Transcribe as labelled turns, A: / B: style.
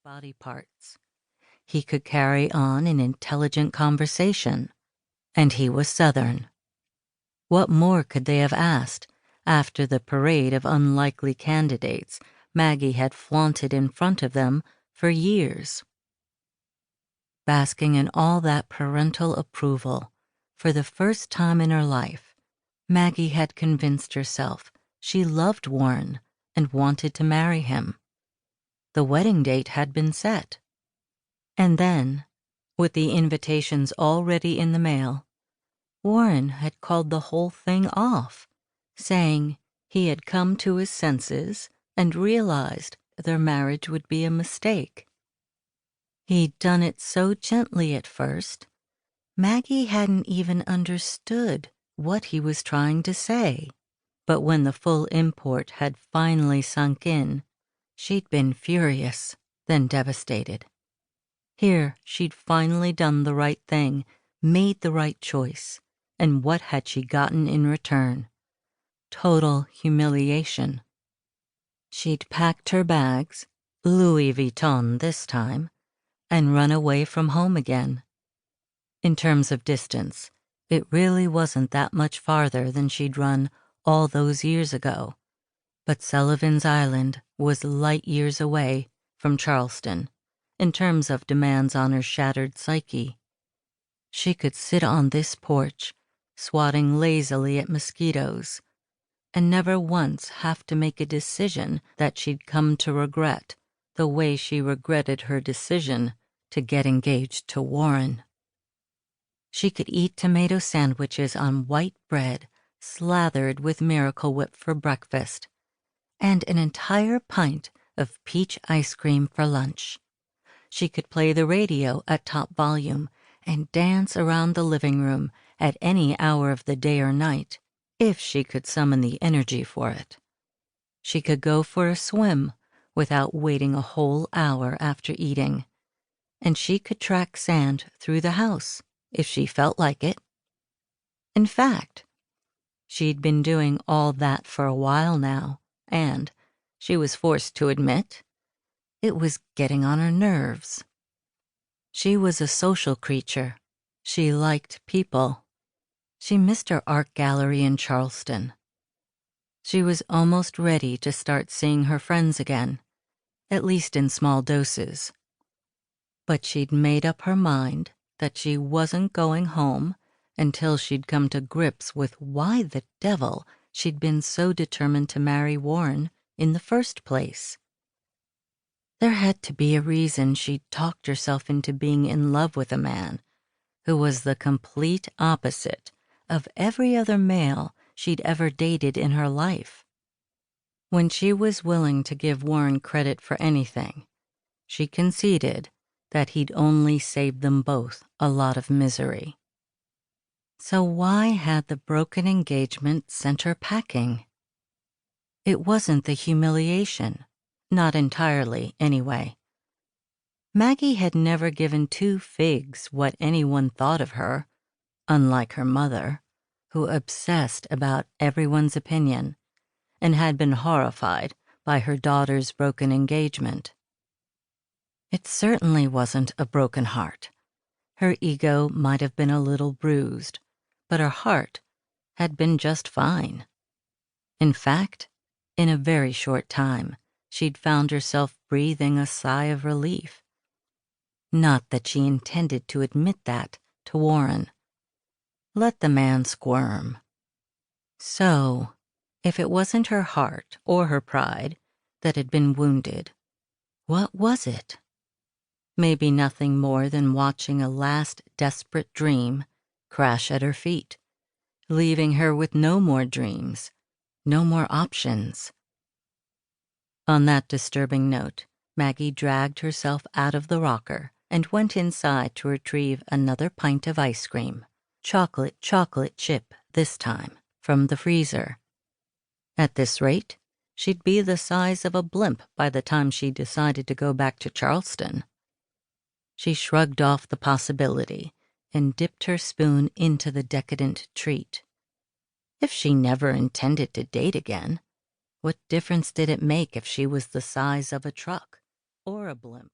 A: body parts. He could carry on an intelligent conversation, and he was Southern. What more could they have asked after the parade of unlikely candidates Maggie had flaunted in front of them for years? Basking in all that parental approval, for the first time in her life, Maggie had convinced herself she loved Warren and wanted to marry him. The wedding date had been set. And then, with the invitations already in the mail, Warren had called the whole thing off, saying he had come to his senses and realized their marriage would be a mistake. He'd done it so gently at first, Maggie hadn't even understood what he was trying to say. But when the full import had finally sunk in, she'd been furious, then devastated. Here she'd finally done the right thing, made the right choice, and what had she gotten in return? Total humiliation. She'd packed her bags, Louis Vuitton this time, and run away from home again. In terms of distance, it really wasn't that much farther than she'd run all those years ago, but Sullivan's Island was light years away from Charleston in terms of demands on her shattered psyche. She could sit on this porch, swatting lazily at mosquitoes, and never once have to make a decision that she'd come to regret the way she regretted her decision to get engaged to Warren. She could eat tomato sandwiches on white bread slathered with Miracle Whip for breakfast, and an entire pint of peach ice cream for lunch. She could play the radio at top volume and dance around the living room at any hour of the day or night, if she could summon the energy for it. She could go for a swim without waiting a whole hour after eating, and she could track sand through the house if she felt like it. In fact, she'd been doing all that for a while now, and, she was forced to admit, it was getting on her nerves. She was a social creature. She liked people. She missed her art gallery in Charleston. She was almost ready to start seeing her friends again, at least in small doses. But she'd made up her mind that she wasn't going home until she'd come to grips with why the devil she'd been so determined to marry Warren in the first place. There had to be a reason she'd talked herself into being in love with a man who was the complete opposite of every other male she'd ever dated in her life. When she was willing to give Warren credit for anything, she conceded that he'd only saved them both a lot of misery. So why had the broken engagement sent her packing? It wasn't the humiliation. Not entirely, anyway. Maggie had never given two figs what anyone thought of her, unlike her mother, who obsessed about everyone's opinion and had been horrified by her daughter's broken engagement. It certainly wasn't a broken heart. Her ego might have been a little bruised, but her heart had been just fine. In fact, in a very short time, she'd found herself breathing a sigh of relief. Not that she intended to admit that to Warren. Let the man squirm. So, if it wasn't her heart or her pride that had been wounded, what was it? Maybe nothing more than watching a last desperate dream crash at her feet, leaving her with no more dreams, no more options. On that disturbing note, Maggie dragged herself out of the rocker and went inside to retrieve another pint of ice cream, chocolate chip this time, from the freezer. At this rate, she'd be the size of a blimp by the time she decided to go back to Charleston. She shrugged off the possibility and dipped her spoon into the decadent treat. If she never intended to date again, what difference did it make if she was the size of a truck or a blimp?